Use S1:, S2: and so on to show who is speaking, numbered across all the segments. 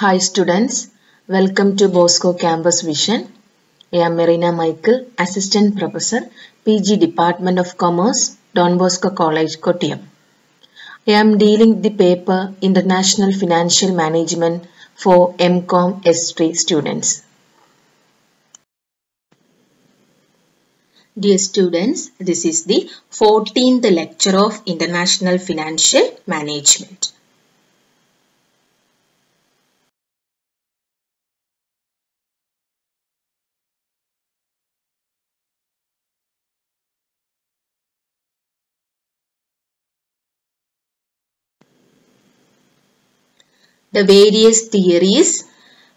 S1: Hi students, welcome to Bosco Campus Vision. I am Marina Michael, Assistant Professor, PG Department of Commerce, Don Bosco College, Kottayam. I am dealing the paper International Financial Management for MCOM S3 students. Dear students, this is the 14th lecture of International Financial Management. The various theories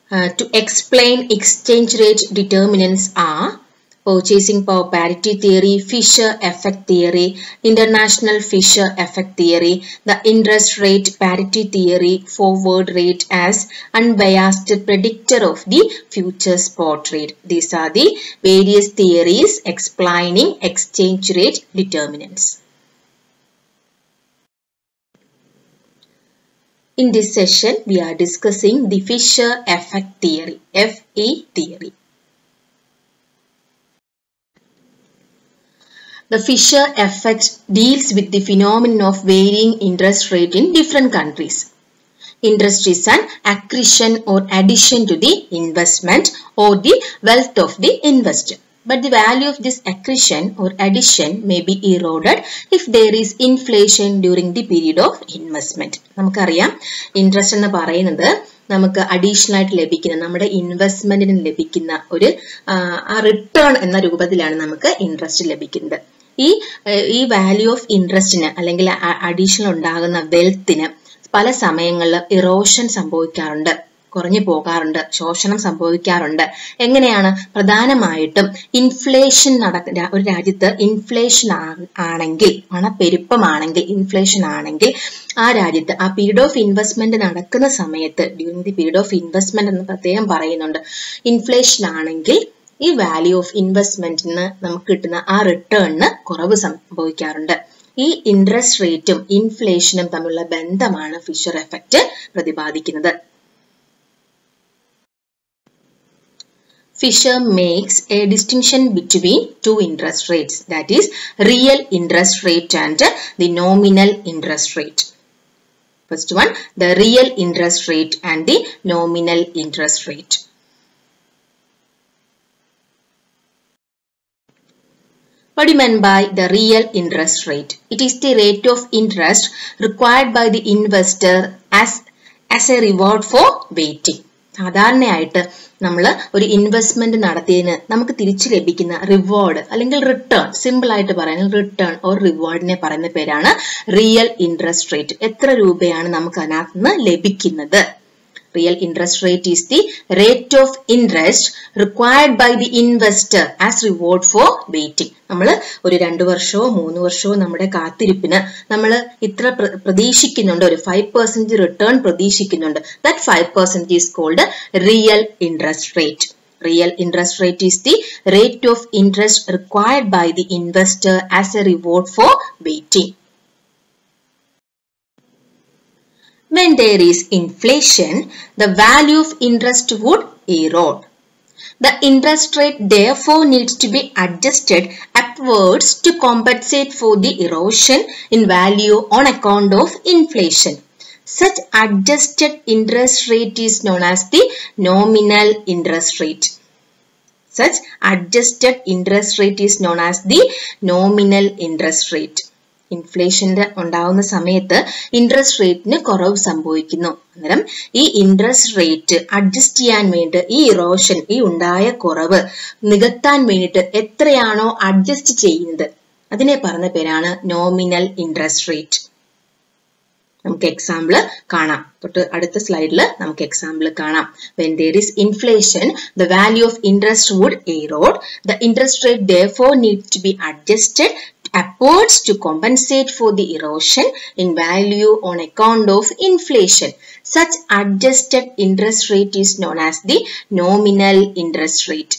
S1: to explain exchange rate determinants are purchasing power parity theory, Fisher effect theory, international Fisher effect theory, the interest rate parity theory, forward rate as unbiased predictor of the future spot rate. These are the various theories explaining exchange rate determinants. In this session, we are discussing the Fisher effect theory, FE theory. The Fisher effect deals with the phenomenon of varying interest rate in different countries. Interest is an accretion or addition to the investment or the wealth of the investor. But the value of this accretion or addition may be eroded if there is inflation during the period of investment. നമുക്കറിയാം interest എന്ന് പറയുന്നത് നമുക്ക് additional ആയിട്ട് ലഭിക്കുന്ന നമ്മുടെ ഇൻവെസ്റ്റ്മെന്റിന് ലഭിക്കുന്ന ഒരു return എന്ന രൂപത്തിലാണ് നമുക്ക് ഇൻട്രസ്റ്റ് ലഭിക്കുന്നത്. ഈ വാല്യൂ ഓഫ് ഇൻട്രസ്റ്റിന് അല്ലെങ്കിൽ അഡീഷണൽ ഉണ്ടാകുന്ന വെൽത്തിന് പല സമയങ്ങളിൽ ഇറോഷൻ സംഭവിക്കാറുണ്ട്, കുറഞ്ഞു പോകാറുണ്ട്, ശോഷണം സംഭവിക്കാറുണ്ട്. എങ്ങനെയാണ്? പ്രധാനമായിട്ടും ഇൻഫ്ലേഷൻ ഒരു രാജ്യത്ത് ഇൻഫ്ലേഷൻ ആണെങ്കിൽ, പണപ്പെരുപ്പമാണെങ്കിൽ, ഇൻഫ്ലേഷൻ ആണെങ്കിൽ ആ രാജ്യത്ത് ആ പീരീഡ് ഓഫ് ഇൻവെസ്റ്റ്മെന്റ് നടക്കുന്ന സമയത്ത്, during the period of investment എന്ന് പ്രത്യേകം പറയുന്നുണ്ട്, ഇൻഫ്ലേഷൻ ആണെങ്കിൽ ഈ വാല്യൂ ഓഫ് ഇൻവെസ്റ്റ്മെന്റിന് നമുക്ക് കിട്ടുന്ന ആ റിട്ടേണിന് കുറവ് സംഭവിക്കാറുണ്ട്. ഈ ഇൻട്രസ്റ്റ് റേറ്റും ഇൻഫ്ലേഷനും തമ്മിലുള്ള ബന്ധമാണ് ഫിഷർ എഫക്റ്റ് പ്രതിപാദിക്കുന്നത്. Fisher makes a distinction between two interest rates, that is real interest rate and the nominal interest rate. First one, the real interest rate and the nominal interest rate. What do you mean by the real interest rate? It is the rate of interest required by the investor as a reward for waiting. സാധാരണയായിട്ട് നമ്മൾ ഒരു investment നടത്തിയതിന് നമുക്ക് തിരിച്ചു ലഭിക്കുന്ന reward അല്ലെങ്കിൽ return, simple ആയിട്ട് പറയുന്നത് റിട്ടേൺ ഓർ റിവാർഡിനെ പറയുന്ന പേരാണ് റിയൽ ഇൻട്രസ്റ്റ് റേറ്റ്. എത്ര രൂപയാണ് നമുക്ക് അതിനകത്ത് നിന്ന് ലഭിക്കുന്നത്? Real interest rate is the rate of interest required by the investor as reward for waiting. നമ്മൾ ഒരു 2 വർഷമോ 3 വർഷമോ നമ്മുടെ കാത്തിരിപ്പിന് നമ്മൾ ഇത്ര പ്രതീക്ഷിക്കുന്നുണ്ട്, ഒരു 5% റിട്ടേൺ പ്രതീക്ഷിക്കുന്നുണ്ട്. That 5% is called real interest rate. Real interest rate is the rate of interest required by the investor as a reward for waiting. When there is inflation, the value of interest would erode. The interest rate therefore needs to be adjusted upwards to compensate for the erosion in value on account of inflation. Such adjusted interest rate is known as the nominal interest rate. Such adjusted interest rate is known as the nominal interest rate. ഇൻഫ്ലേഷൻ്റെ ഉണ്ടാവുന്ന സമയത്ത് interest റേറ്റിന് കുറവ് സംഭവിക്കുന്നു. അന്നേരം ഈ interest rate adjust ചെയ്യാൻ വേണ്ടി ഈ ഇറോഷൻ, ഈ ഉണ്ടായ കുറവ് നികത്താൻ വേണ്ടിയിട്ട് എത്രയാണോ അഡ്ജസ്റ്റ് ചെയ്യുന്നത് അതിനെ പറഞ്ഞ പേരാണ് നോമിനൽ ഇൻട്രസ്റ്റ് റേറ്റ്. നമുക്ക് എക്സാമ്പിൾ കാണാം. അടുത്ത സ്ലൈഡിൽ നമുക്ക് എക്സാമ്പിൾ കാണാം. When there is inflation, the value of interest would erode. The interest rate therefore needs to be adjusted upwards to compensate for the erosion in value on account of inflation. Such adjusted interest rate is known as the nominal interest rate.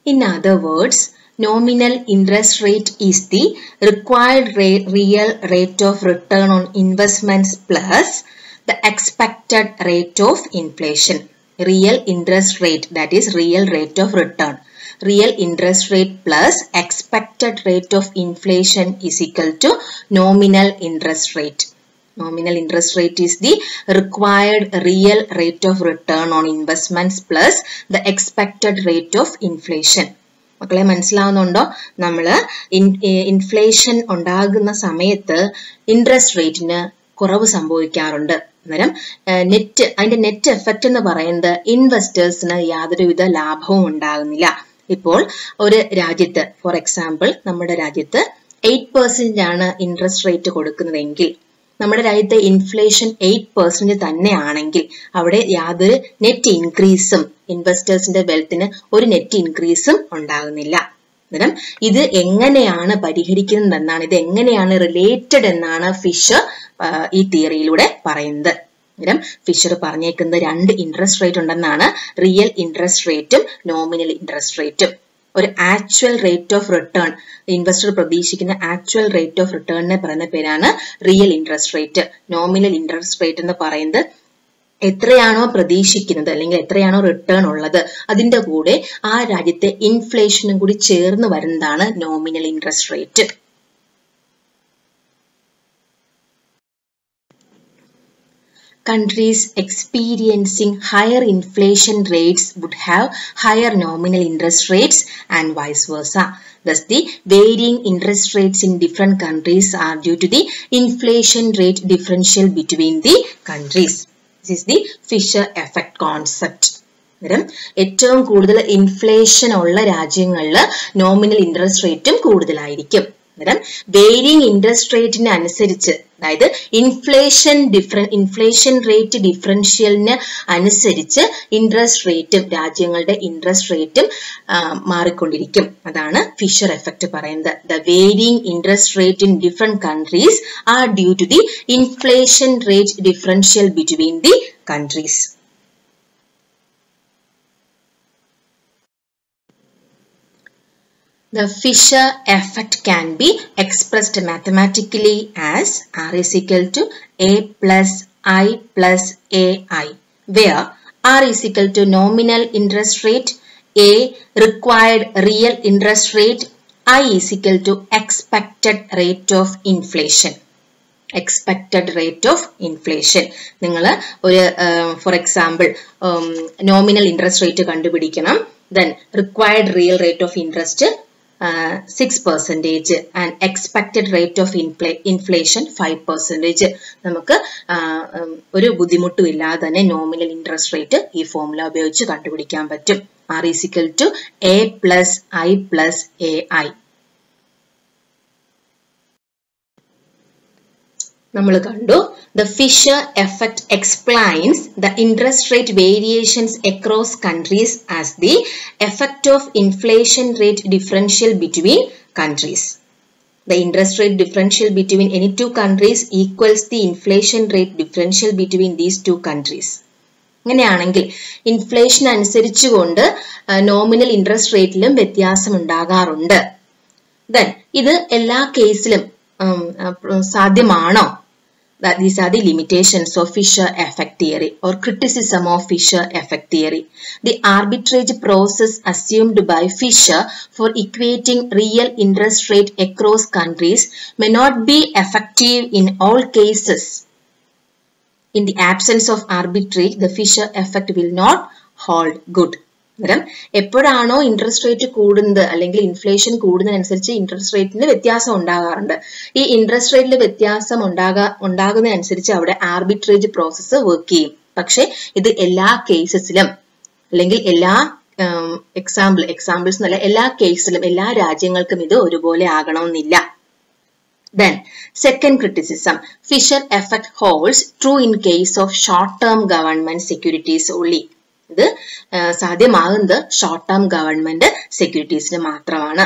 S1: In other words, nominal interest rate is the required real rate of return on investments plus the expected rate of inflation. Real interest rate, that is real rate of return. Real interest rate plus expected rate of inflation is equal to nominal interest rate. Nominal interest rate is the required real rate of return on investments plus the expected rate of inflation. മക്കളെ മനസ്സിലാവുന്നുണ്ടോ? നമ്മൾ inflation ഉണ്ടാകുന്ന സമയത്ത് interest റേറ്റിന് കുറവ് സംഭവിക്കാറുണ്ട്. അന്നേരം അതിന്റെ നെറ്റ് എഫക്റ്റ് എന്ന് പറയുന്നത് ഇൻവെസ്റ്റേഴ്സിന് യാതൊരുവിധ ലാഭവും ഉണ്ടാകുന്നില്ല. ഇപ്പോൾ ഒരു രാജ്യത്ത്, ഫോർ എക്സാമ്പിൾ നമ്മുടെ രാജ്യത്ത് 8% ആണ് ഇൻട്രസ്റ്റ് റേറ്റ് കൊടുക്കുന്നതെങ്കിൽ, നമ്മുടെ രാജ്യത്തെ ഇൻഫ്ലേഷൻ 8% തന്നെയാണെങ്കിൽ അവിടെ യാതൊരു നെറ്റ് ഇൻക്രീസും, ഇൻവെസ്റ്റേഴ്സിന്റെ വെൽത്തിന് ഒരു നെറ്റ് ഇൻക്രീസും ഉണ്ടാകുന്നില്ല. അന്നേരം ഇത് എങ്ങനെയാണ് പരിഹരിക്കുന്നതെന്നാണ്, ഇത് എങ്ങനെയാണ് റിലേറ്റഡ് എന്നാണ് ഫിഷർ ഈ തിയറിയിലൂടെ പറയുന്നത്. അന്നേരം ഫിഷർ പറഞ്ഞേക്കുന്നത് 2 ഇൻട്രസ്റ്റ് റേറ്റ് ഉണ്ടെന്നാണ്, റിയൽ ഇൻട്രസ്റ്റ് റേറ്റും നോമിനൽ ഇൻട്രസ്റ്റ് റേറ്റും. ഒരു actual rate of return, investor പ്രതീക്ഷിക്കുന്ന ആക്ച്വൽ റേറ്റ് ഓഫ് റിട്ടേണിനെ പറയുന്ന പേരാണ് real interest rate. Nominal interest rate എന്ന് പറയുന്നത് എത്രയാണോ പ്രതീക്ഷിക്കുന്നത് അല്ലെങ്കിൽ എത്രയാണോ റിട്ടേൺ ഉള്ളത് അതിന്റെ കൂടെ ആ രാജ്യത്തെ ഇൻഫ്ലേഷനും കൂടി ചേർന്ന് വരുന്നതാണ് nominal interest rate. Countries experiencing higher inflation rates would have higher nominal interest rates and vice versa. Thus, the varying interest rates in different countries are due to the inflation rate differential between the countries. This is the Fisher effect concept. ഏറ്റവും കൂടുതൽ inflation ഉള്ള രാജ്യങ്ങളിൽ nominal interest റേറ്റും കൂടുതലായിരിക്കും. അന്നേരം varying interest റേറ്റിന് അനുസരിച്ച്, അതായത് ഇൻഫ്ലേഷൻ റേറ്റ് ഡിഫറൻഷ്യലിന് അനുസരിച്ച് ഇൻട്രസ്റ്റ് റേറ്റും, രാജ്യങ്ങളുടെ ഇൻട്രസ്റ്റ് റേറ്റും മാറിക്കൊണ്ടിരിക്കും. അതാണ് ഫിഷർ എഫക്റ്റ് പറയുന്നത്. The varying interest rate in different countries are due to the inflation rate differential between the countries. The Fisher effect can be expressed mathematically as R is equal to A plus I plus AI, where R is equal to nominal interest rate, A required real interest rate, I is equal to expected rate of inflation. Expected rate of inflation. നിങ്ങൾ ഒരു for example nominal interest rate കണ്ടുപിടിക്കണം. Then required real rate of interest 6% and expected rate of inflation 5%. നമുക്ക് ഒരു ബുദ്ധിമുട്ടും ഇല്ലാതെ തന്നെ nominal interest rate ഈ formula ഉപയോഗിച്ച് കണ്ടുപിടിക്കാൻ പറ്റും. R is equal to A plus I plus AI. നമ്മൾ കണ്ടു, the Fisher effect explains the interest rate variations across countries as the effect of inflation rate differential between countries. The interest rate differential between any two countries equals the inflation rate differential between these two countries. അങ്ങനെയാണെങ്കിൽ inflation അനുസരിച്ചുകൊണ്ട് nominal interest റേറ്റിലും വ്യത്യാസം ഉണ്ടാകാറുണ്ട്. Then ഇത് എല്ലാ കേസിലും സാധ്യമാണോ? These are the limitations of Fisher effect theory or criticism of Fisher effect theory. The arbitrage process assumed by Fisher for equating real interest rate across countries may not be effective in all cases. In the absence of arbitrage, the Fisher effect will not hold good. അന്നേരം എപ്പോഴാണോ interest rate കൂടുന്നത് അല്ലെങ്കിൽ inflation കൂടുന്നതിനനുസരിച്ച് interest റേറ്റിന് വ്യത്യാസം ഉണ്ടാകാറുണ്ട്. ഈ interest റേറ്റിൽ വ്യത്യാസം ഉണ്ടാകുന്നതിനനുസരിച്ച് അവിടെ ആർബിട്രേജ് പ്രോസസ്സ് വർക്ക് ചെയ്യും. പക്ഷെ ഇത് എല്ലാ കേസസിലും അല്ലെങ്കിൽ എല്ലാ എക്സാമ്പിൾസ് എന്നല്ല, എല്ലാ കേസിലും എല്ലാ രാജ്യങ്ങൾക്കും ഇത് ഒരുപോലെ ആകണമെന്നില്ല. Then, second criticism, Fisher effect holds true in case of short-term government securities only. ഇത് സാധ്യമാകുന്നത് ഷോർട്ട് ടേം ഗവൺമെന്റ് സെക്യൂരിറ്റീസിന് മാത്രമാണ്.